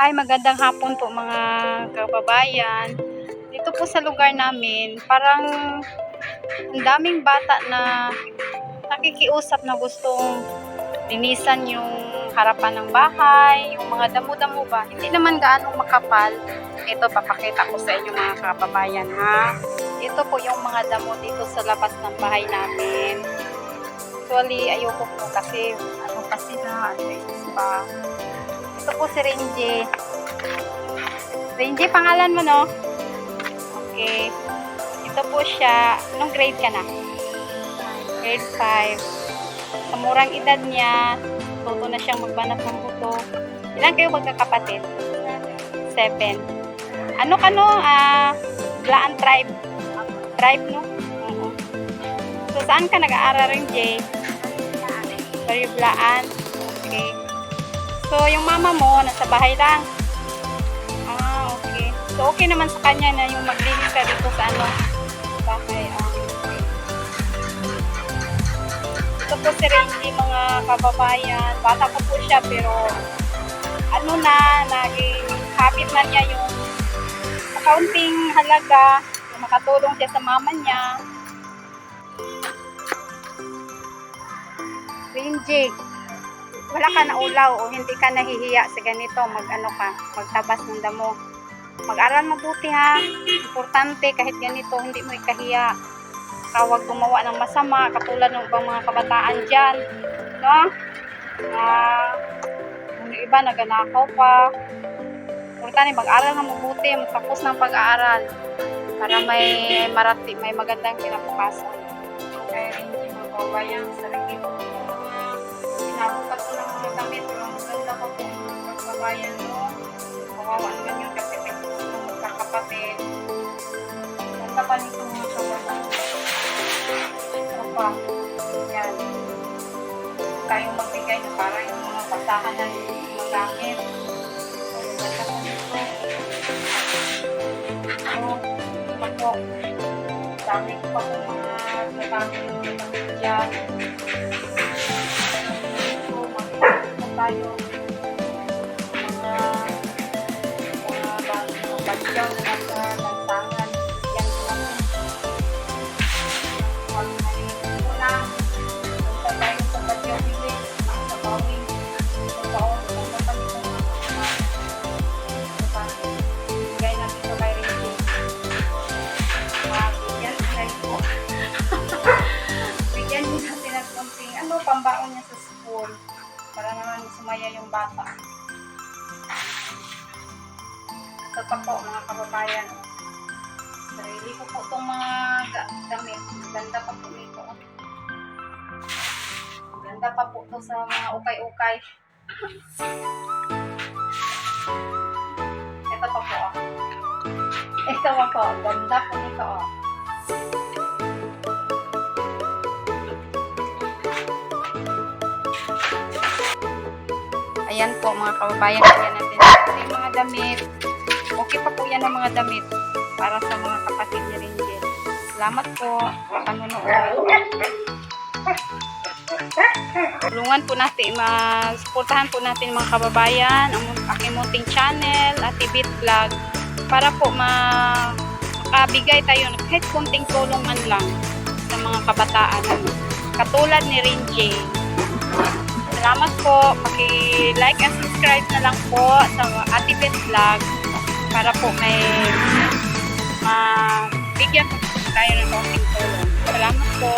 Hi, magandang hapon po mga kababayan. Dito po sa lugar namin, parang ang daming bata na nakikiusap na gustong linisan yung harapan ng bahay, yung mga damo-damo ba. Hindi naman gaanong makapal. Ito, papakita ko sa inyo mga kababayan ha. Ito po yung mga damo dito sa labas ng bahay namin. Actually, ayoko po kasi ano pa sila, pa. Ito po si Renji. Renji, pangalan mo, no? Okay. Ito po siya. Anong grade ka na? Grade 5. Sa murang edad niya, tuto na siyang magbanat ng buto. Ilan kayo magkakapatid? 7. Ano ka, no? Blaan tribe. Tribe, no? Oo. So, saan ka nag-aaral, Renji? Blaan. Okay. So, yung mama mo, nasa bahay lang. Okay. So, okay naman sa kanya na yung maglinis ka dito sa ano, bahay. Okay. Ito po si Renji, mga kababayan. Bata pa po siya, pero ano na, naging habit na niya yung accounting halaga, yung makatulong siya sa mama niya. Renji, wala ka na ulaw o hindi ka nahihiya sa ganito, magtabas ng damo. Mag-aral mabuti ha. Importante kahit ganito, hindi mo ikahiya. Huwag gumawa ng masama, katulad ng ibang mga kabataan dyan. No? Yung iba naganakaw pa. Importante, mag-aral na mabuti, magtapos ng pag-aaral para may magandang kinabukasan. Kaya hindi mga kabayan, sarili ko. Nabukas ko ng mga damit, pero maganda ko po ng kabayan, no? Kawawa naman yun kasi magkakapatid. Ganda pa nito mga kabayan. Ano pa? Yan. Tayong magbigay na para yung mga basahan na yung gamit. Ganda pa nito. Ano po? Dami ko pa po mga gamit dyan. Tayo mga bagyang at lansangan yan lang pag may muna punta tayo sa bagyang bilis sa bawing sa baon ng kapanitong bigay natin sa kay Renji bigyan tayo po bigyan din natin ng konting pambaon niya sa school para naman sumaya yung bata. Ito pa po mga kababayan. Sarili ko po itong mga damit. Ganda pa po nito. Ganda pa po ito sa mga ukay-ukay. Ito pa po. Ito pa po. Ganda po nito. Ayan po mga kababayan, kaya natin yung mga damit. Okay pa po yan ang mga damit para sa mga kapatid niya rin din. Salamat po sa panonood. Tulungan po natin, supportahan po natin mga kababayan ang aking munting channel at Tibit Vlog para po makabigay tayo kahit kunting tulong man lang sa mga kabataan katulad ni Renji. Salamat po. Paki-like and subscribe na lang po sa Tibit Vlog para po may bigyan po tayo ng konting tulong. Salamat po.